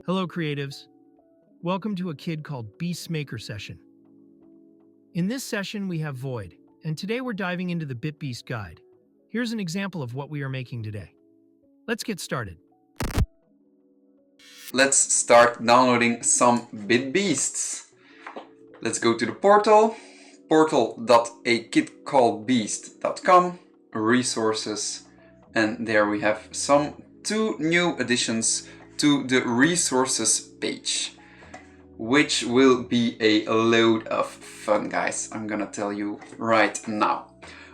Hello, creatives. Welcome to a kid called Beast's Maker session. In this session, we have Void, and today we're diving into the bitbeast guide. Here's an example of what we are making today. Let's get started. Let's start downloading some bitbeasts. Let's go to the portal, portal.akidcalledbeast.com, resources, and there we have two new additions to the resources page, which will be a load of fun, guys. I'm gonna tell you right now.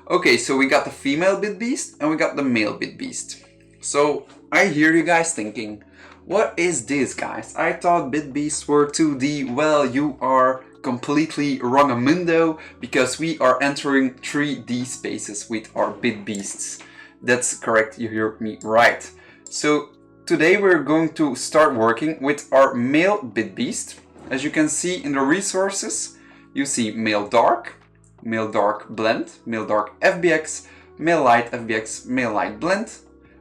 Okay, so we got the female bitbeast and we got the male bitbeast. So I hear you guys thinking, what is this, guys? I thought bitbeasts were 2D. Well, you are completely wrongamundo, because we are entering 3D spaces with our bitbeasts. That's correct, you hear me right. So today we're going to start working with our male bitbeast. As you can see in the resources, you see male dark blend, male dark FBX, male light FBX, male light blend,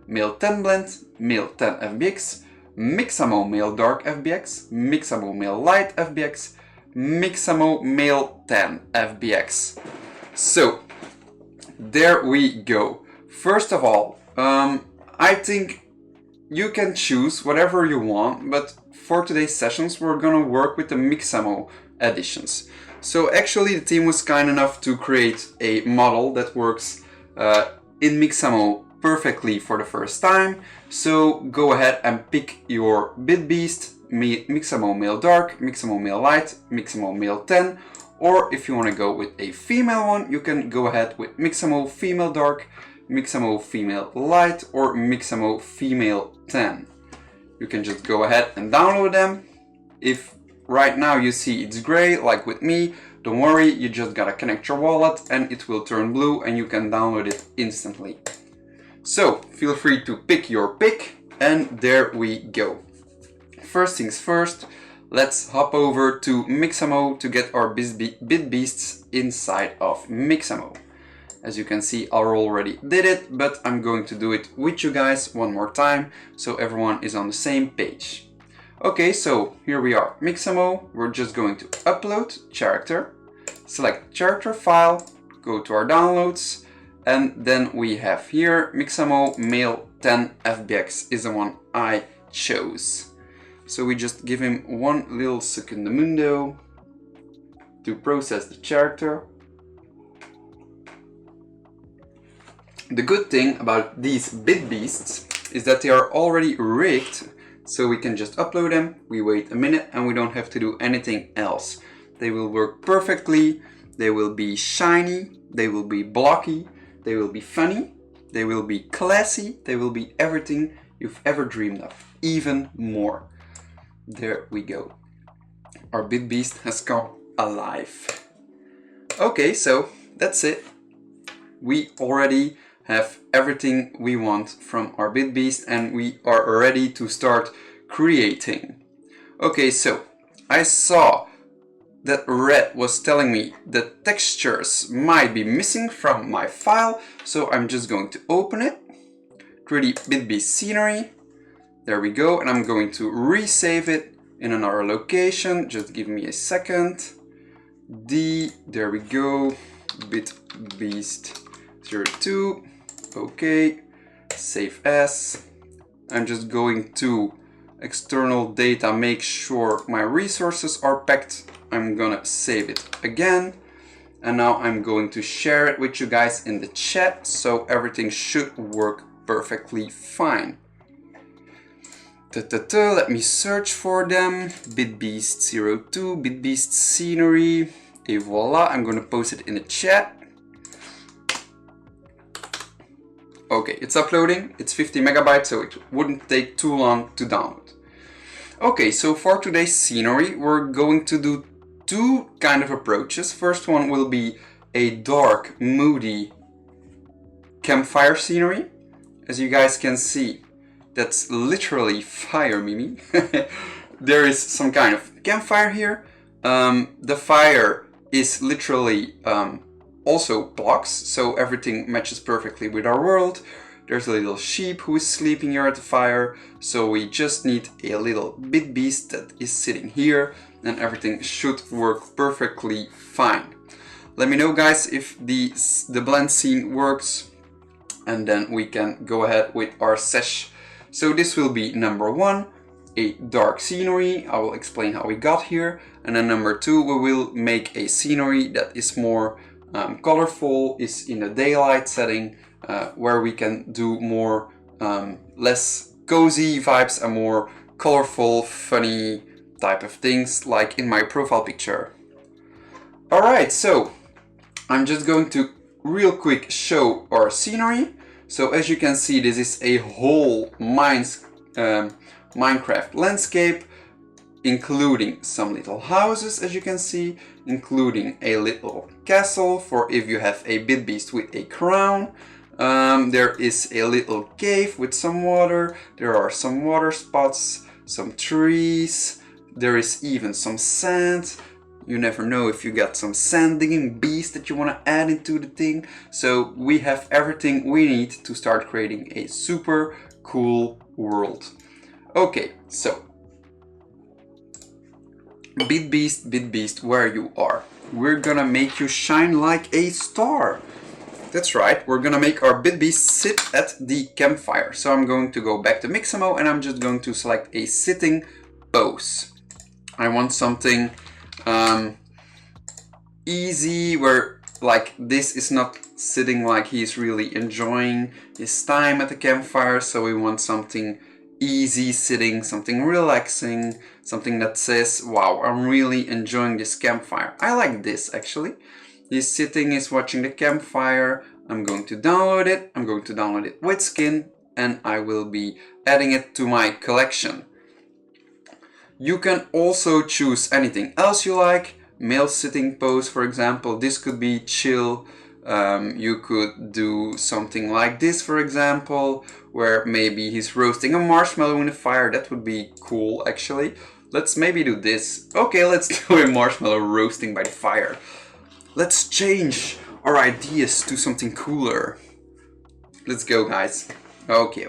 male 10 blend, male 10 FBX, Mixamo male dark FBX, Mixamo male light FBX, Mixamo male 10 FBX. So there we go. First of all, I think you can choose whatever you want, but for today's sessions we're gonna work with the Mixamo additions. So actually the team was kind enough to create a model that works in Mixamo perfectly for the first time. So go ahead and pick your bitbeast, Mixamo male dark, Mixamo male light, Mixamo male 10, or if you want to go with a female one, you can go ahead with Mixamo female dark, Mixamo female light, or Mixamo female 10. You can just go ahead and download them. If right now you see it's gray, like with me, don't worry, you just gotta connect your wallet and it will turn blue and you can download it instantly. So feel free to pick your pick, and there we go. First things first, let's hop over to Mixamo to get our bitbeasts inside of Mixamo. As you can see, I already did it, but I'm going to do it with you guys one more time so everyone is on the same page. Okay, so here we are, Mixamo. We're just going to upload character, select character file, go to our downloads, and then we have here Mixamo male 10 FBX is the one I chose. So we just give him one little sekundamundo to process the character. The good thing about these bitbeasts is that they are already rigged, so we can just upload them, we wait a minute, and we don't have to do anything else. They will work perfectly, they will be shiny, they will be blocky, they will be funny, they will be classy, they will be everything you've ever dreamed of, even more. There we go. Our bitbeast has come alive. Okay, so that's it. We already have everything we want from our bitbeast and we are ready to start creating. Okay, so I saw that Red was telling me that textures might be missing from my file, so I'm just going to open it. 3D bitbeast scenery. There we go, and I'm going to resave it in another location. Just give me a second. There we go, bitbeast 02. Okay, save as. I'm just going to external data, make sure my resources are packed. I'm gonna save it again, and now I'm going to share it with you guys in the chat, so everything should work perfectly fine. Let me search for them. bitbeast 02, bitbeast scenery, et voila. I'm gonna post it in the chat. Okay, it's uploading. It's 50 megabytes, so it wouldn't take too long to download. Okay, so for today's scenery, we're going to do two kind of approaches. First one will be a dark, moody campfire scenery. As you guys can see, that's literally fire, Mimi. There is some kind of campfire here. The fire is literally also blocks, so everything matches perfectly with our world. There's a little sheep who is sleeping here at the fire. So we just need a little bitbeast that is sitting here, and everything should work perfectly fine. Let me know, guys, if the blend scene works, and then we can go ahead with our sesh. So this will be number 1, a dark scenery. I will explain how we got here. And then number 2, we will make a scenery that is more colorful, is in a daylight setting, where we can do more less cozy vibes and more colorful, funny type of things, like in my profile picture. Alright, so I'm just going to real quick show our scenery. So as you can see, this is a whole Minecraft landscape, including some little houses, as you can see, including a little castle for if you have a bitbeast with a crown. There is a little cave with some water. There are some water spots, some trees. There is even some sand. You never know if you got some sand digging beast that you want to add into the thing. So we have everything we need to start creating a super cool world. Okay, so bitbeast, where you are. We're gonna make you shine like a star. That's right, we're gonna make our bitbeast sit at the campfire. So I'm going to go back to Mixamo and I'm just going to select a sitting pose. I want something easy, where like this is not sitting like he's really enjoying his time at the campfire. So we want something easy sitting, something relaxing, something that says, wow, I'm really enjoying this campfire. I like this actually. He's sitting, he's watching the campfire. I'm going to download it. I'm going to download it with skin, and I will be adding it to my collection. You can also choose anything else you like. Male sitting pose, for example. This could be chill. You could do something like this, for example, where maybe he's roasting a marshmallow in the fire. That would be cool, actually. Let's maybe do this. Okay, let's do a marshmallow roasting by the fire. Let's change our ideas to something cooler. Let's go, guys. Okay.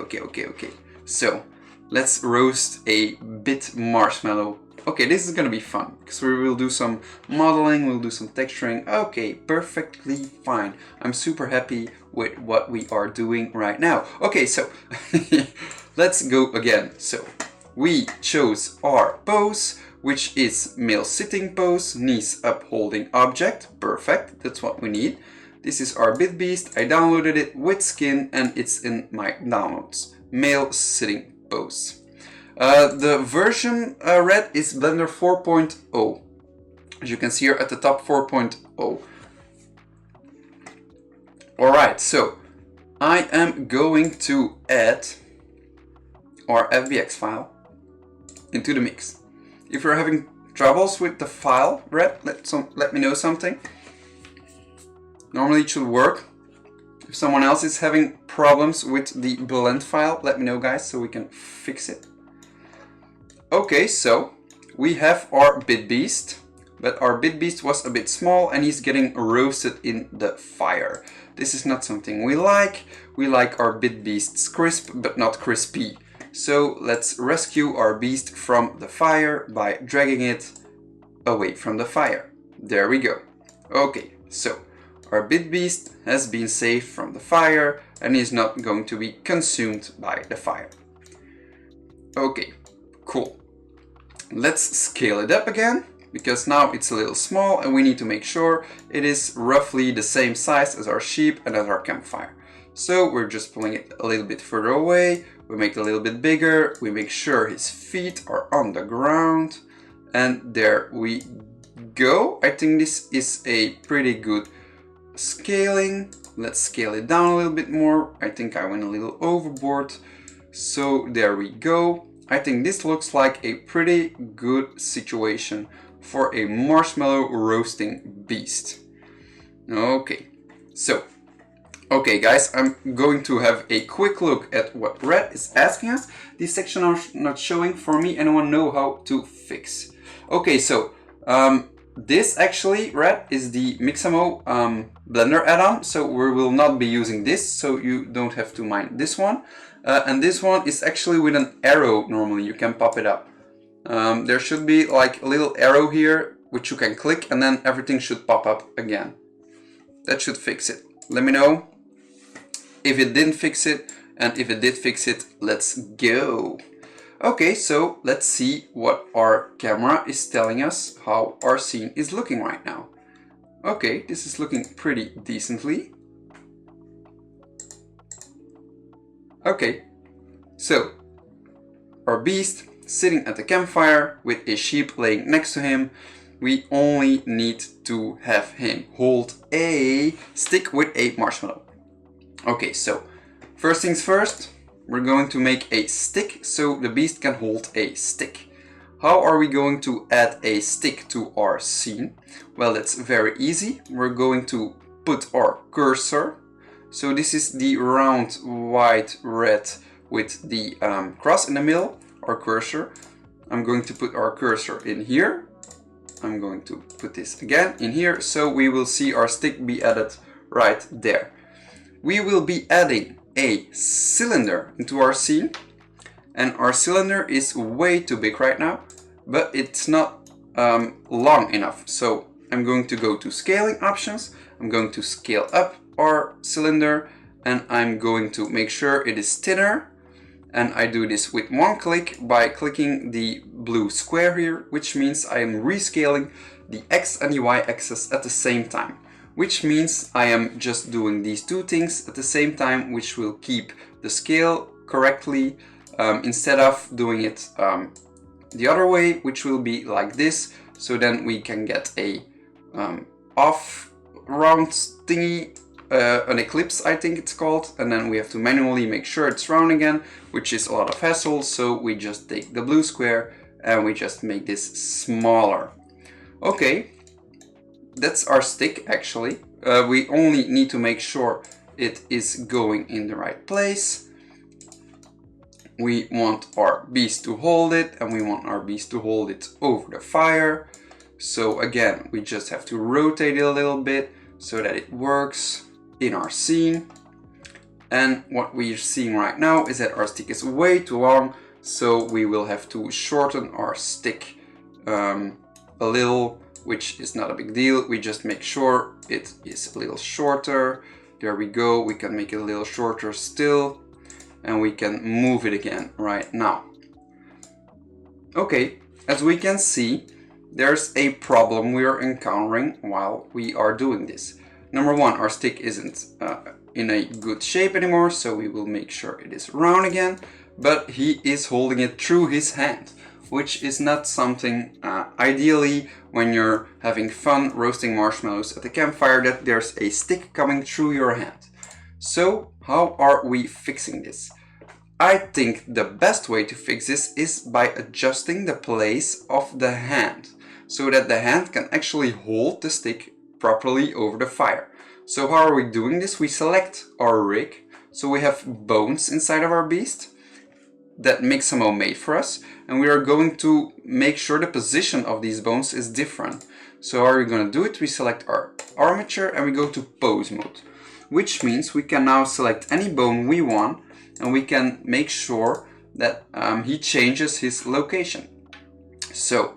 So, let's roast a bit marshmallow. Okay, this is gonna be fun, because we will do some modeling, we'll do some texturing. Okay, perfectly fine. I'm super happy with what we are doing right now. Okay, so let's go again. So we chose our pose, which is male sitting pose, knees up holding object. Perfect, that's what we need. This is our bitbeast. I downloaded it with skin and it's in my downloads. Male sitting pose. The version read is Blender 4.0. As you can see here at the top, 4.0. Alright, so I am going to add our FBX file into the mix. If you're having troubles with the file, Red, let me know something. Normally it should work. If someone else is having problems with the blend file, let me know, guys, so we can fix it. Okay, so we have our bitbeast, but our bitbeast was a bit small and he's getting roasted in the fire. This is not something we like. We like our bitbeasts crisp, but not crispy. So let's rescue our beast from the fire by dragging it away from the fire. There we go. Okay, so our bitbeast has been saved from the fire and is not going to be consumed by the fire. Okay, cool. Let's scale it up again, because now it's a little small and we need to make sure it is roughly the same size as our sheep and as our campfire. So we're just pulling it a little bit further away, we make it a little bit bigger, we make sure his feet are on the ground, and there we go. I think this is a pretty good scaling. Let's scale it down a little bit more. I think I went a little overboard. So there we go. I think this looks like a pretty good situation for a marshmallow roasting beast. Okay, so, okay guys, I'm going to have a quick look at what Red is asking us. These sections are not showing for me, and I want to know how to fix. Okay, so This actually, red, is the Mixamo Blender add-on, so we will not be using this, so you don't have to mind this one. And this one is actually with an arrow. Normally you can pop it up. There should be like a little arrow here which you can click, and then everything should pop up again. That should fix it. Let me know if it didn't fix it, and if it did fix it, let's go. Okay, so let's see what our camera is telling us, how our scene is looking right now. Okay, this is looking pretty decently. Okay, so our beast sitting at the campfire with a sheep laying next to him. We only need to have him hold a stick with a marshmallow. Okay, so first things first, we're going to make a stick so the beast can hold a stick. How are we going to add a stick to our scene? Well, it's very easy. We're going to put our cursor. So this is the round white red with the cross in the middle, our cursor. I'm going to put our cursor in here. I'm going to put this again in here, so we will see our stick be added right there. We will be adding a cylinder into our scene, and our cylinder is way too big right now, but it's not long enough. So I'm going to go to scaling options. I'm going to scale up our cylinder, and I'm going to make sure it is thinner. And I do this with one click by clicking the blue square here, which means I am rescaling the X and the Y axis at the same time. Which means I am just doing these two things at the same time, which will keep the scale correctly, instead of doing it the other way, which will be like this. So then we can get a off round thingy, an ellipse I think it's called, and then we have to manually make sure it's round again, which is a lot of hassle. So we just take the blue square and we just make this smaller. Okay, that's our stick actually. We only need to make sure it is going in the right place. We want our beast to hold it, and we want our beast to hold it over the fire. So again, we just have to rotate it a little bit so that it works in our scene. And what we're seeing right now is that our stick is way too long, so we will have to shorten our stick a little, which is not a big deal. We just make sure it is a little shorter. There we go. We can make it a little shorter still, and we can move it again right now. Okay, as we can see, there's a problem we are encountering while we are doing this. Number one, our stick isn't in a good shape anymore, so we will make sure it is round again, but he is holding it through his hand, which is not something ideally when you're having fun roasting marshmallows at the campfire, that there's a stick coming through your hand. So how are we fixing this? I think the best way to fix this is by adjusting the place of the hand, so that the hand can actually hold the stick properly over the fire. So how are we doing this? We select our rig, so we have bones inside of our beast that Mixamo made for us, and we are going to make sure the position of these bones is different. So how are we going to do it? We select our armature and we go to pose mode, which means we can now select any bone we want, and we can make sure that he changes his location. So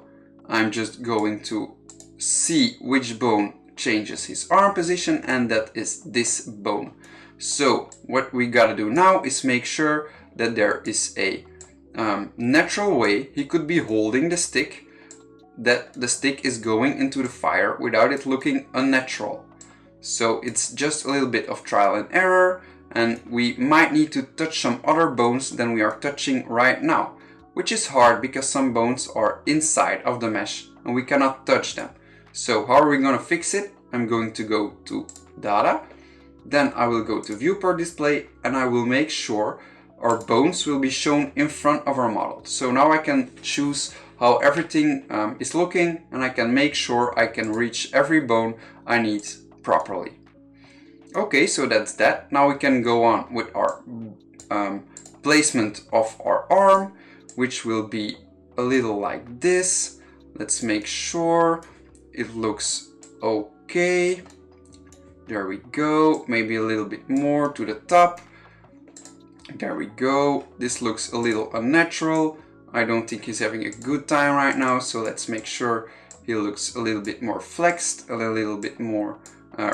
I'm just going to see which bone changes his arm position, and that is this bone. So what we gotta do now is make sure that there is a natural way he could be holding the stick, that the stick is going into the fire without it looking unnatural. So it's just a little bit of trial and error, and we might need to touch some other bones than we are touching right now, which is hard because some bones are inside of the mesh and we cannot touch them. So how are we going to fix it? I'm going to go to data, then I will go to viewport display, and I will make sure our bones will be shown in front of our model. So now I can choose how everything is looking, and I can make sure I can reach every bone I need properly. Okay, so that's that. Now we can go on with our placement of our arm, which will be a little like this. Let's make sure it looks okay. There we go. Maybe a little bit more to the top. There we go. This looks a little unnatural. I don't think he's having a good time right now, so let's make sure he looks a little bit more flexed, a little bit more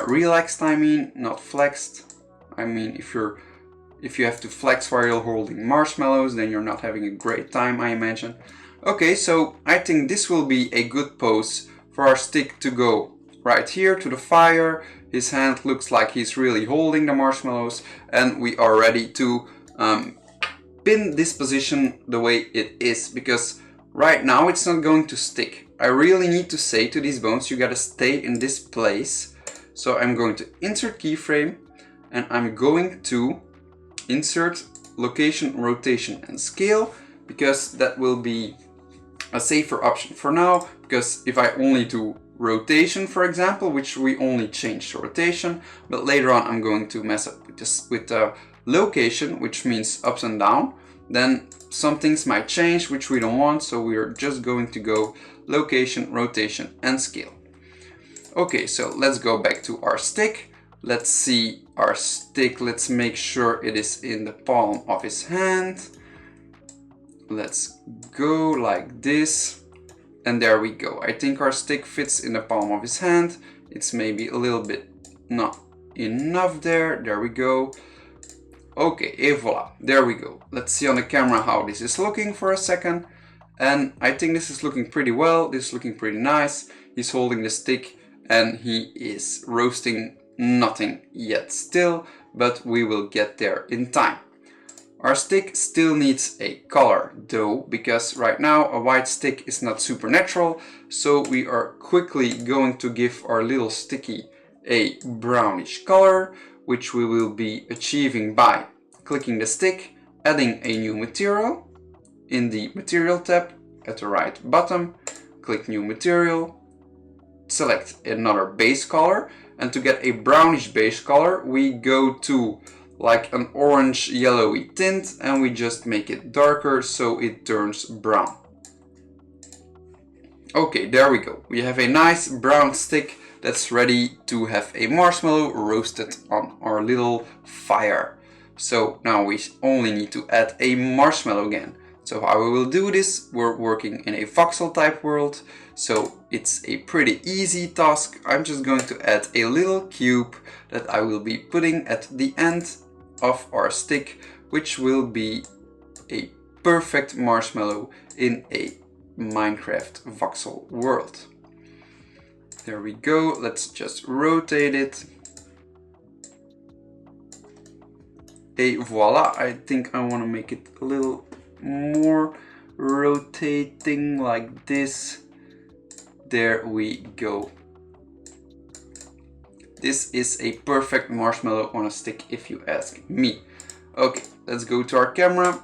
relaxed. I mean, not flexed. I mean, if you have to flex while you're holding marshmallows, then you're not having a great time, I imagine. Okay, so I think this will be a good pose for our stick to go right here to the fire. His hand looks like he's really holding the marshmallows, and we are ready to pin this position the way it is, because right now it's not going to stick. I really need to say to these bones, you gotta stay in this place. So I'm going to insert keyframe, and I'm going to insert location, rotation and scale, because that will be a safer option for now. Because if I only do rotation, for example, which we only change to rotation, but later on I'm going to mess up with this with location, which means ups and down, then some things might change which we don't want, so we're just going to go location, rotation and scale. Okay, so let's go back to our stick. Let's see our stick. Let's make sure it is in the palm of his hand. Let's go like this. And there we go. I think our stick fits in the palm of his hand. It's maybe a little bit not enough there. There we go. Okay, et voila. There we go. Let's see on the camera how this is looking for a second. And I think this is looking pretty well. This is looking pretty nice. He's holding the stick and he is roasting nothing yet still, but we will get there in time. Our stick still needs a color though, because right now a white stick is not supernatural, so we are quickly going to give our little sticky a brownish color, which we will be achieving by clicking the stick, adding a new material in the material tab at the right bottom, click new material, select another base color, and to get a brownish base color we go to like an orange yellowy tint and we just make it darker so it turns brown. Okay, there we go. We have a nice brown stick that's ready to have a marshmallow roasted on our little fire. So now we only need to add a marshmallow again. So how we will do this, we're working in a voxel type world, so it's a pretty easy task. I'm just going to add a little cube that I will be putting at the end of our stick, which will be a perfect marshmallow in a Minecraft voxel world. There we go. Let's just rotate it. Et voila. I think I want to make it a little more rotating like this. There we go. This is a perfect marshmallow on a stick if you ask me. Okay, let's go to our camera.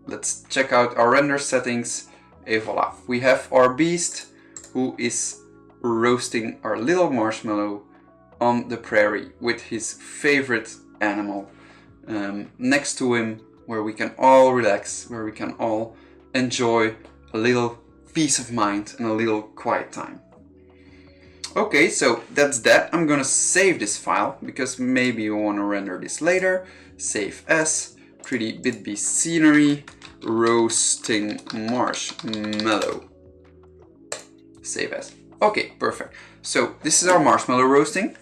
Let's check out our render settings. Et voila. We have our beast who is roasting our little marshmallow on the prairie with his favorite animal next to him, where we can all relax, where we can all enjoy a little peace of mind and a little quiet time. Okay, so that's that. I'm gonna save this file because maybe you want to render this later. Save as 3D bitbeast scenery roasting marshmallow. Save as. Okay, perfect. So this is our marshmallow roasting.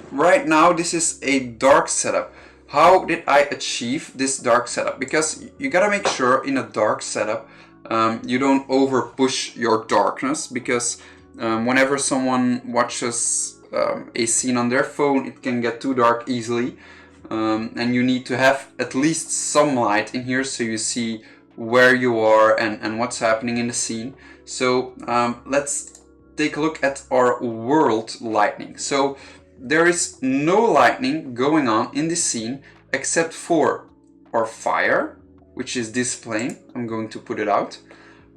Right now this is a dark setup. How did I achieve this dark setup? Because you gotta make sure in a dark setup you don't over push your darkness, because whenever someone watches a scene on their phone, it can get too dark easily, and you need to have at least some light in here so you see where you are and what's happening in the scene. So let's take a look at our world lighting. So there is no lightning going on in this scene except for our fire, which is displaying. I'm going to put it out.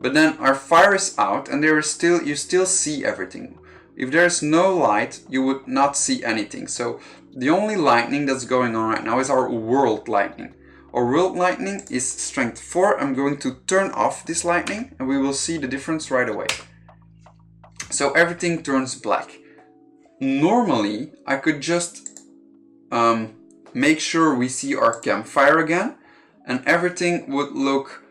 But then our fire is out and there is still, you still see everything. If there's no light, you would not see anything. So the only lightning that's going on right now is our world lightning. Our world lightning is strength 4. I'm going to turn off this lightning and we will see the difference right away. So everything turns black. Normally, I could just make sure we see our campfire again, and everything would look,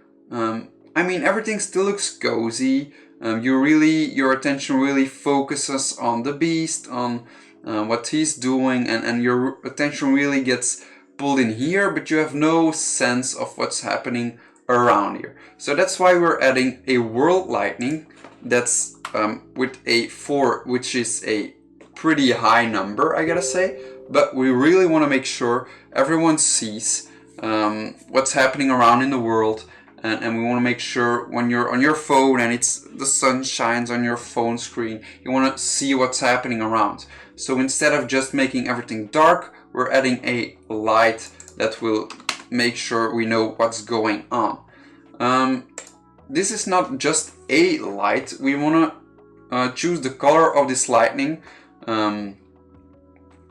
everything still looks cozy. Your attention really focuses on the beast, on what he's doing, and your attention really gets pulled in here, but you have no sense of what's happening around here. So that's why we're adding a world lightning that's with a 4, which is a pretty high number, I gotta say, but we really want to make sure everyone sees what's happening around in the world, and we want to make sure when you're on your phone and the sun shines on your phone screen, you want to see what's happening around. So instead of just making everything dark, we're adding a light that will make sure we know what's going on. This is not just a light. We want to choose the color of this lightning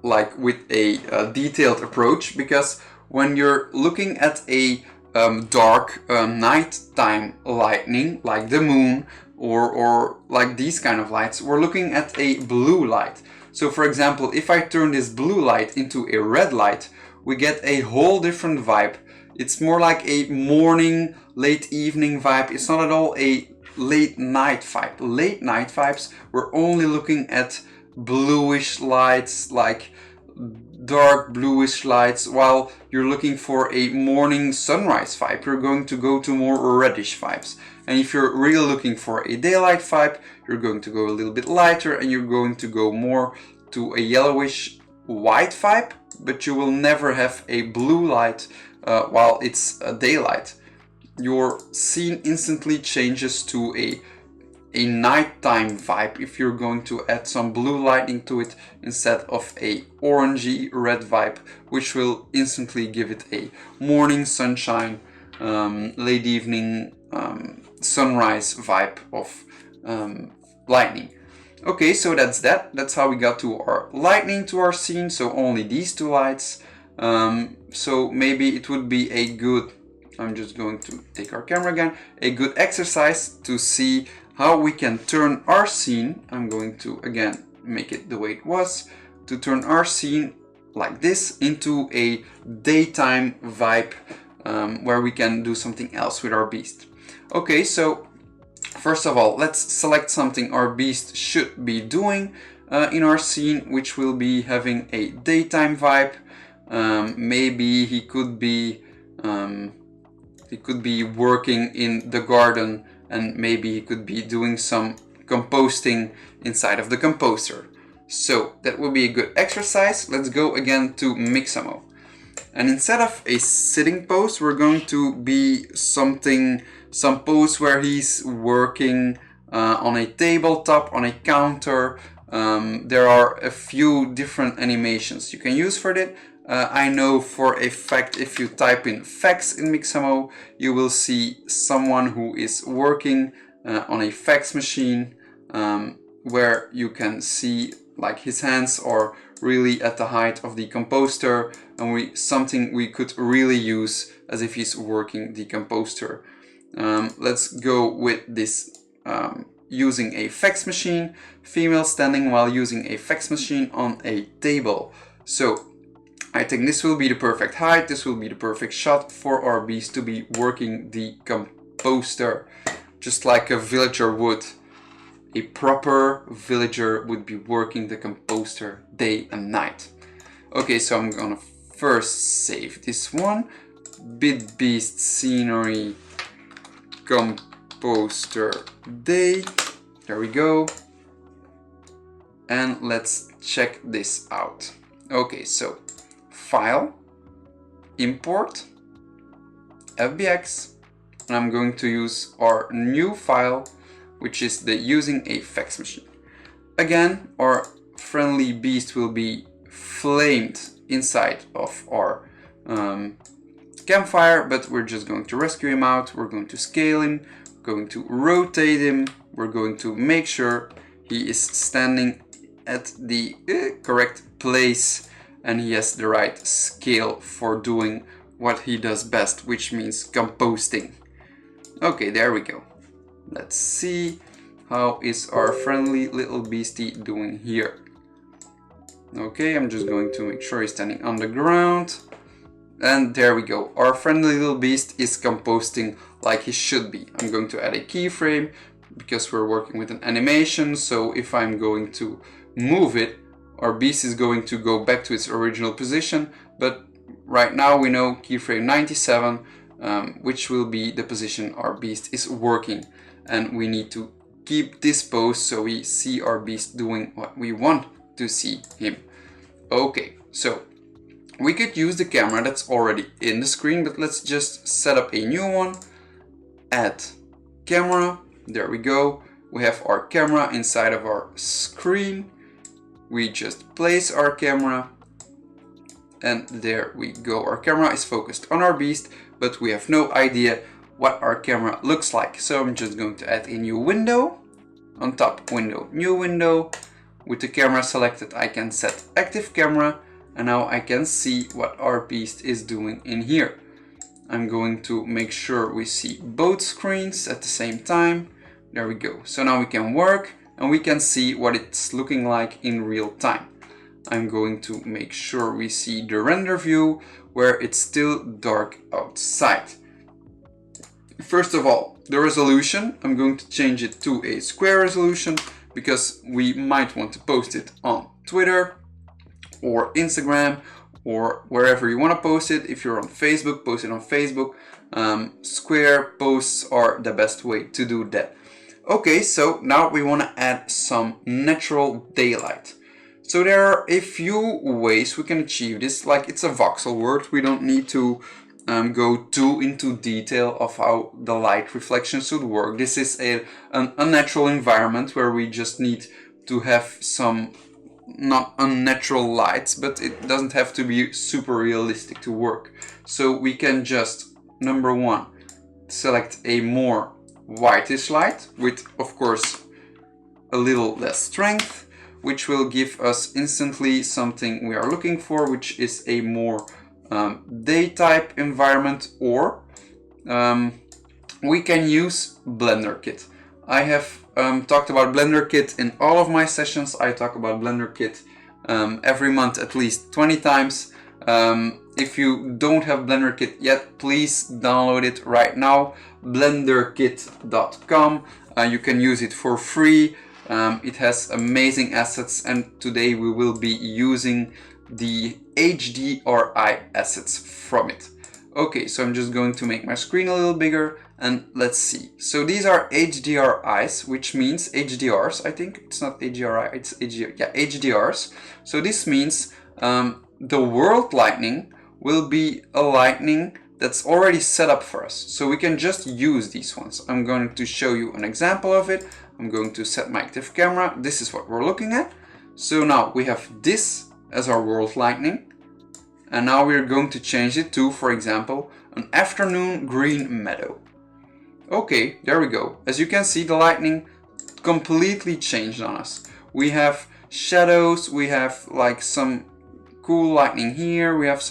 like with a detailed approach, because when you're looking at a dark nighttime lightning like the moon or like these kind of lights, we're looking at a blue light. So for example, if I turn this blue light into a red light, we get a whole different vibe. It's more like a morning, late evening vibe. It's not at all a late night vibe. Late night vibes, we're only looking at bluish lights, like dark bluish lights, while you're looking for a morning sunrise vibe, you're going to go to more reddish vibes. And if you're really looking for a daylight vibe, you're going to go a little bit lighter and you're going to go more to a yellowish white vibe, but you will never have a blue light while it's a daylight. Your scene instantly changes to a nighttime vibe if you're going to add some blue lighting to it instead of a orangey red vibe, which will instantly give it a morning sunshine, late evening sunrise vibe of lightning. Okay, so that's how we got to our lightning, to our scene. So only these two lights. So maybe it would be a good, I'm just going to take our camera again, a good exercise to see how we can turn our scene. I'm going to again make it the way it was, to turn our scene like this into a daytime vibe where we can do something else with our beast. Okay, so first of all, let's select something our beast should be doing in our scene, which will be having a daytime vibe. Maybe he could be working in the garden, and maybe he could be doing some composting inside of the composter. So that will be a good exercise. Let's go again to Mixamo. And instead of a sitting pose, we're going to be some pose where he's working on a tabletop, on a counter. There are a few different animations you can use for that. I know for a fact, if you type in fax in Mixamo, you will see someone who is working on a fax machine, where you can see like his hands are really at the height of the composter, and something we could really use as if he's working the composter. Let's go with this using a fax machine, female standing while using a fax machine on a table. So I think this will be the perfect height, this will be the perfect shot for our beast to be working the composter, just like a villager would. A proper villager would be working the composter day and night. Okay, so I'm gonna first save this one. bitbeast scenery composter day. There we go. And let's check this out. Okay, so File, Import, FBX, and I'm going to use our new file, which is the using a fax machine. Again, our friendly beast will be flamed inside of our campfire, but we're just going to rescue him out. We're going to scale him, we're going to rotate him, we're going to make sure he is standing at the correct place and he has the right scale for doing what he does best, which means composting. Okay, there we go. Let's see How is our friendly little beastie doing here? Okay, I'm just going to make sure he's standing on the ground. And there we go. Our friendly little beast is composting like he should be. I'm going to add a keyframe because we're working with an animation. So if I'm going to move it, our beast is going to go back to its original position. But right now we know keyframe 97, which will be the position our beast is working. And we need to keep this pose so we see our beast doing what we want to see him. Okay, so we could use the camera that's already in the screen, but let's just set up a new one. Add camera. There we go. We have our camera inside of our screen. We just place our camera and there we go. Our camera is focused on our beast, but we have no idea what our camera looks like. So I'm just going to add a new window. On top, window, new window. With the camera selected, I can set active camera, and now I can see what our beast is doing in here. I'm going to make sure we see both screens at the same time. There we go. So now we can work and we can see what it's looking like in real time. I'm going to make sure we see the render view where it's still dark outside. First of all, the resolution, I'm going to change it to a square resolution because we might want to post it on Twitter or Instagram or wherever you want to post it. If you're on Facebook, post it on Facebook. Square posts are the best way to do that. Okay, so now we want to add some natural daylight. So there are a few ways we can achieve this. Like, it's a voxel word. We don't need to go too into detail of how the light reflection should work. This is an unnatural environment where we just need to have some not unnatural lights, but it doesn't have to be super realistic to work. So we can just, number one, select a more whitish light with, of course, a little less strength, which will give us instantly something we are looking for, which is a more day type environment, or we can use Blender Kit. I have talked about Blender Kit in all of my sessions. I talk about Blender Kit every month at least 20 times. If you don't have Blender Kit yet, please download it right now. blenderkit.com. You can use it for free. It has amazing assets, and today we will be using the HDRI assets from it. Okay, so I'm just going to make my screen a little bigger and let's see. So these are HDRIs, which means HDRs, I think. It's not HDRI, it's HDRs. So this means the world lightning will be a lightning that's already set up for us. So we can just use these ones. I'm going to show you an example of it. I'm going to set my active camera. This is what we're looking at. So now we have this as our world lightning, and now we're going to change it to, for example, an afternoon green meadow. Okay, there we go. As you can see, the lightning completely changed on us. We have shadows, we have like some cool lightning here, we have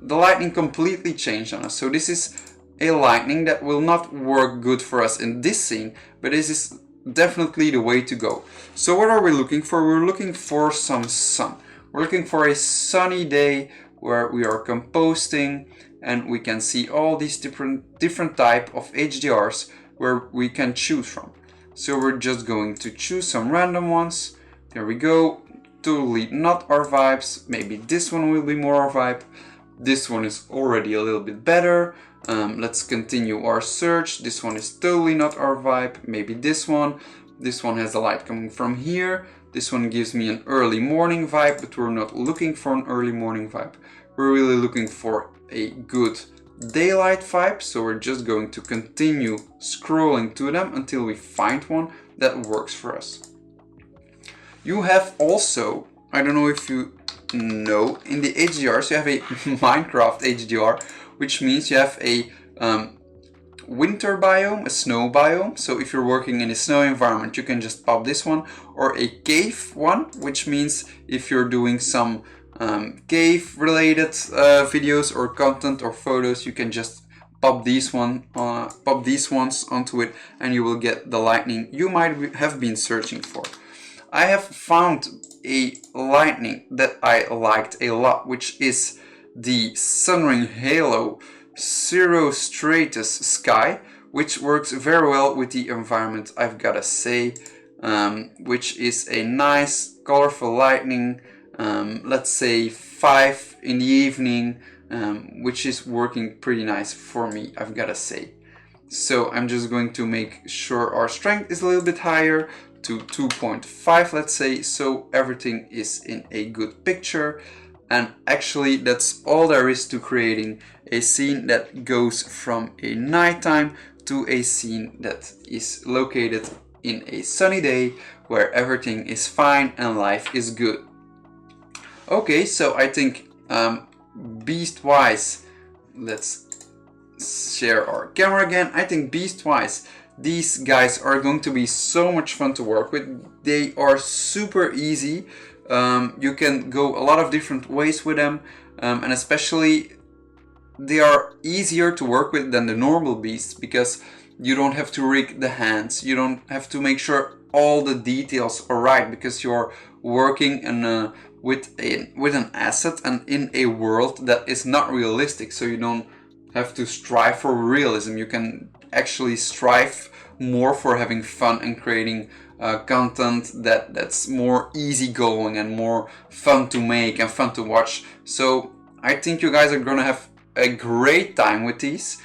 the lightning completely changed on us. So this is a lightning that will not work good for us in this scene, but this is definitely the way to go. So what are we looking for? We're looking for some sun. We're looking for a sunny day where we are composting and we can see all these different type of HDRs where we can choose from. So we're just going to choose some random ones. There we go. Totally not our vibes. Maybe this one will be more our vibe. This one is already a little bit better. Let's continue our search. This one is totally not our vibe. Maybe this one. This one has the light coming from here. This one gives me an early morning vibe, but we're not looking for an early morning vibe. We're really looking for a good daylight vibe. So we're just going to continue scrolling to them until we find one that works for us. You have also, I don't know if you know, in the HDRs you have a Minecraft HDR, which means you have a winter biome, a snow biome. So if you're working in a snow environment, you can just pop this one, or a cave one, which means if you're doing some cave related videos or content or photos, you can just pop these ones onto it, and you will get the lightning you might have been searching for. I have found a lightning that I liked a lot, which is the Sunring Halo Cirrostratus Sky, which works very well with the environment, I've gotta say, which is a nice colorful lightning, let's say 5 in the evening, which is working pretty nice for me, I've gotta say. So I'm just going to make sure our strength is a little bit higher to 2.5, let's say, so everything is in a good picture. And actually that's all there is to creating a scene that goes from a nighttime to a scene that is located in a sunny day where everything is fine and life is good. Okay, so I think beast-wise, let's share our camera again. I think beast-wise, these guys are going to be so much fun to work with. They are super easy. You can go a lot of different ways with them, and especially they are easier to work with than the normal beasts because you don't have to rig the hands, you don't have to make sure all the details are right because you're working in with an asset and in a world that is not realistic, so you don't have to strive for realism. You can actually strive more for having fun and creating content that's more easygoing and more fun to make and fun to watch. So I think you guys are gonna have a great time with these.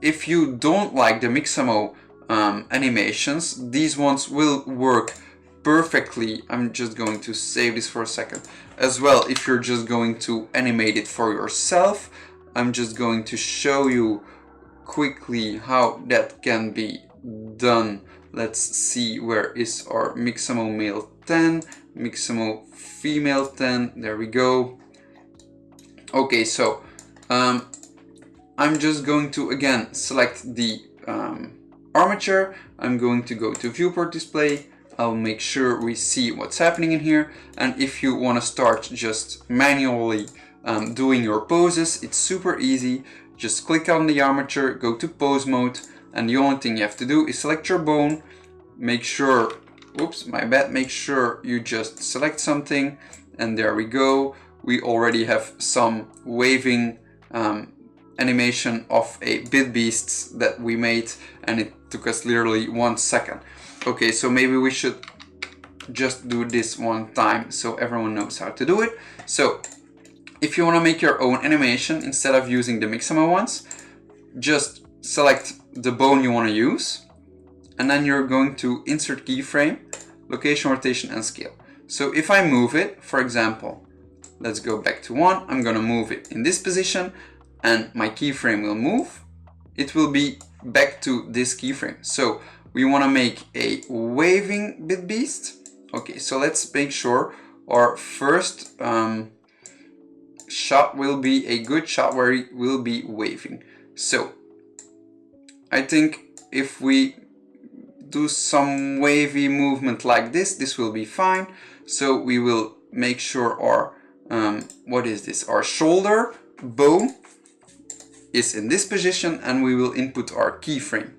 If you don't like the Mixamo animations, these ones will work perfectly. I'm just going to save this for a second. As well, if you're just going to animate it for yourself, I'm just going to show you quickly how that can be done. Let's see, where is our Mixamo male 10, Mixamo female 10, there we go. Okay, so I'm just going to again select the armature. I'm going to go to viewport display. I'll make sure we see what's happening in here, and if you want to start just manually doing your poses, it's super easy. Just click on the armature, go to pose mode, and the only thing you have to do is select your bone. Make sure, oops, my bad, make sure you just select something, and there we go. We already have some waving animation of a bitbeast that we made, and it took us literally 1 second. Okay, so maybe we should just do this one time so everyone knows how to do it. So if you want to make your own animation instead of using the Mixamo ones, just select the bone you want to use, and then you're going to insert keyframe, location, rotation, and scale. So if I move it, for example, let's go back to 1, I'm going to move it in this position, and my keyframe will move. It will be back to this keyframe. So we want to make a waving bitbeast. Okay, so let's make sure our first shot will be a good shot where it will be waving. So I think if we do some wavy movement like this, this will be fine. So we will make sure our what is this? Our shoulder bone is in this position, and we will input our keyframe.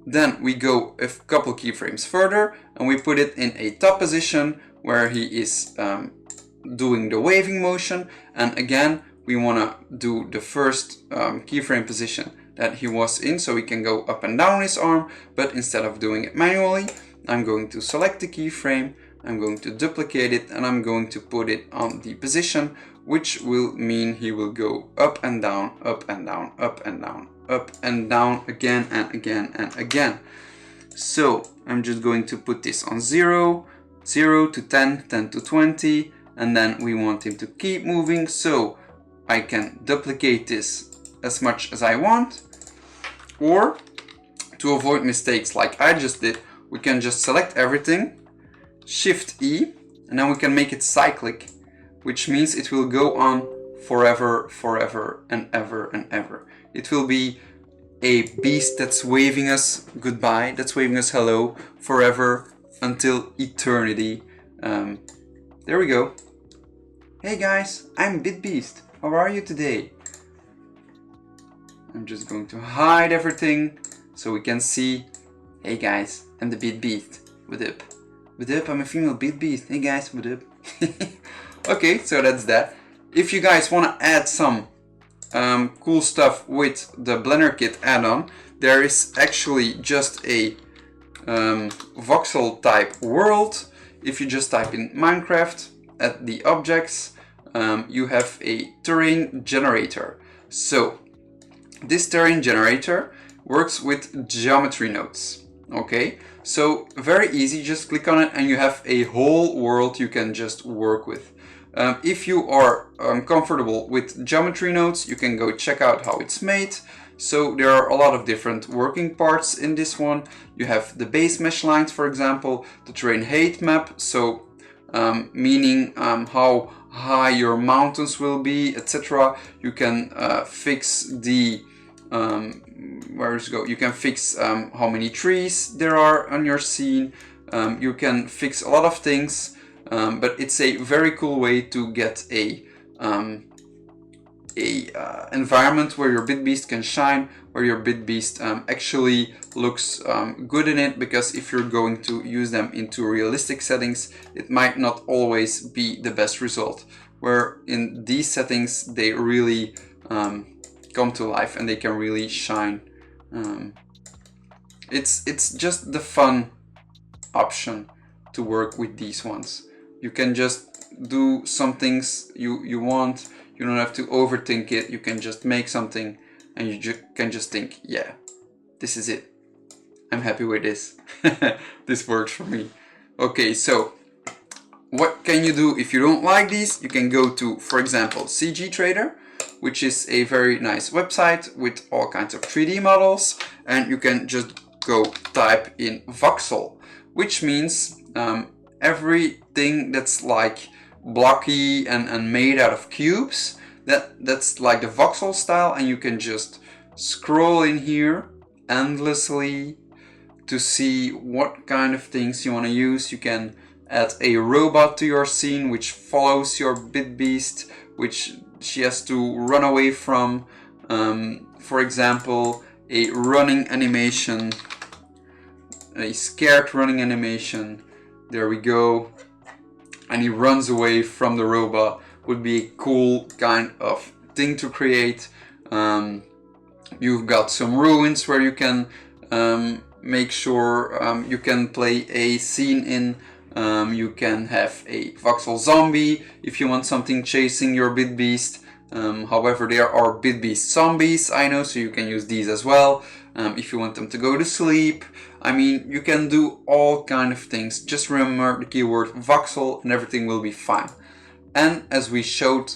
Then we go a couple keyframes further and we put it in a top position where he is doing the waving motion. And again, we want to do the first keyframe position that he was in, so we can go up and down his arm. But instead of doing it manually, I'm going to select the keyframe, I'm going to duplicate it, and I'm going to put it on the position, which will mean he will go up and down, up and down, up and down, up and down, again and again and again. So I'm just going to put this on 0, 0 to 10, 10 to 20, and then we want him to keep moving, so I can duplicate this as much as I want. Or to avoid mistakes like I just did, we can just select everything, Shift E, and then we can make it cyclic, which means it will go on forever, forever, and ever and ever. It will be a beast that's waving us goodbye, that's waving us hello forever until eternity. There we go. Hey guys, I'm bitbeast. How are you today? I'm just going to hide everything so we can see. Hey guys, I'm the bitbeast. What up? What up? I'm a female bitbeast. Hey guys, what up? Okay, so that's that. If you guys want to add some cool stuff with the Blender Kit add-on, there is actually just a voxel type world. If you just type in Minecraft at the objects, you have a terrain generator. So this terrain generator works with geometry nodes. Okay, so very easy, just click on it and you have a whole world you can just work with. If you are comfortable with geometry nodes, you can go check out how it's made. So there are a lot of different working parts in this one. You have the base mesh lines, for example, the terrain height map, so meaning how high your mountains will be, etc. You can fix the you can fix how many trees there are on your scene. You can fix a lot of things. But it's a very cool way to get a environment where your bitbeast can shine, where your bitbeast actually looks good in it, because if you're going to use them into realistic settings, it might not always be the best result. Where in these settings, they really come to life and they can really shine. It's just the fun option to work with these ones. You can just do some things you want. You don't have to overthink it. You can just make something and you can just think, yeah, this is it. I'm happy with this. This works for me. Okay, so what can you do if you don't like these? You can go to, for example, CG Trader, which is a very nice website with all kinds of 3D models, and you can just go type in voxel, which means everything that's like blocky and made out of cubes, that's like the voxel style, and you can just scroll in here endlessly to see what kind of things you want to use. You can add a robot to your scene which follows your bitbeast, which she has to run away from. For example, a running animation, a scared running animation. There we go. And he runs away from the robot. Would be a cool kind of thing to create. You've got some ruins where you can make sure you can play a scene in. You can have a voxel zombie if you want something chasing your bitbeast. However, there are bitbeast zombies, I know, so you can use these as well. If you want them to go to sleep. I mean, you can do all kind of things. Just remember the keyword voxel and everything will be fine. And as we showed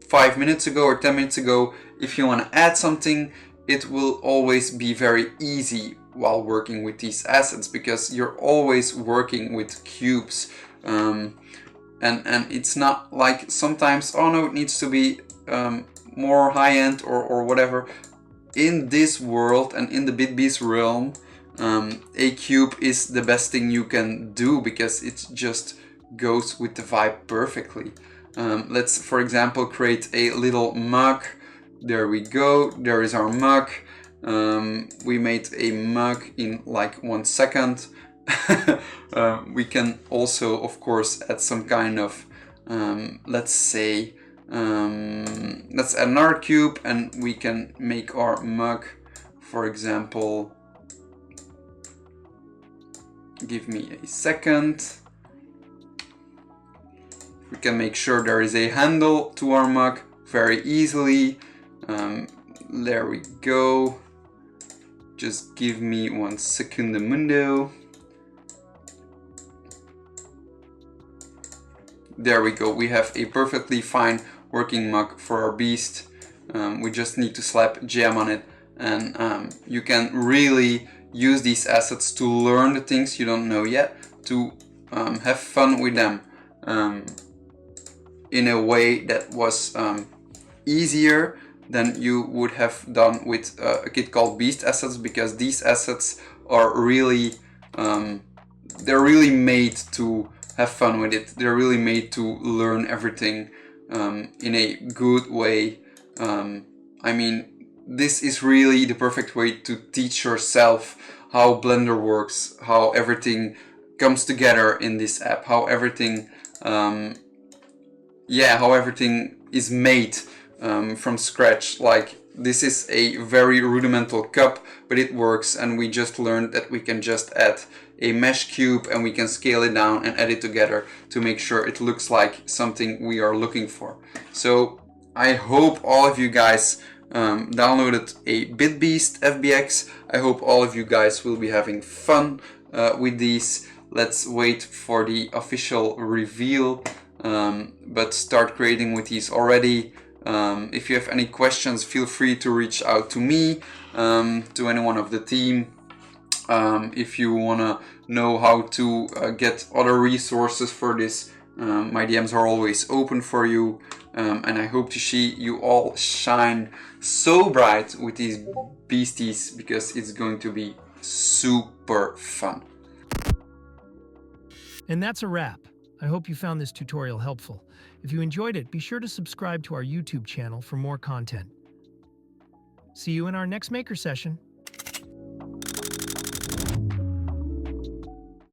5 minutes ago or 10 minutes ago, if you want to add something, it will always be very easy while working with these assets, because you're always working with cubes. And it's not like sometimes, oh no, it needs to be more high-end or whatever. In this world and in the bitbeast realm, a cube is the best thing you can do, because it just goes with the vibe perfectly. Let's, for example, create a little mug. There we go, there is our mug. We made a mug in like 1 second. We can also, of course, add some kind of, let's say, let's add another cube and we can make our mug, for example. Give me a second. We can make sure there is a handle to our mug very easily. There we go. Just give me 1 secundo. There we go. We have a perfectly fine working mug for our beast. We just need to slap jam on it, and you can really use these assets to learn the things you don't know yet, to have fun with them in a way that was easier than you would have done with a kit called Beast Assets, because these assets are really they're really made to have fun with it. They're really made to learn everything in a good way. I mean, this is really the perfect way to teach yourself how Blender works, how everything comes together in this app, how everything how everything is made from scratch. Like, this is a very rudimental cup, but it works, and we just learned that we can just add a mesh cube and we can scale it down and add it together to make sure it looks like something we are looking for. So I hope all of you guys downloaded a bitbeast FBX. I hope all of you guys will be having fun with these. Let's wait for the official reveal, but start creating with these already. If you have any questions, feel free to reach out to me, to anyone of the team. If you want to know how to get other resources for this, my DMs are always open for you. And I hope to see you all shine so bright with these beasties, because it's going to be super fun. And that's a wrap. I hope you found this tutorial helpful. If you enjoyed it, be sure to subscribe to our YouTube channel for more content. See you in our next maker session.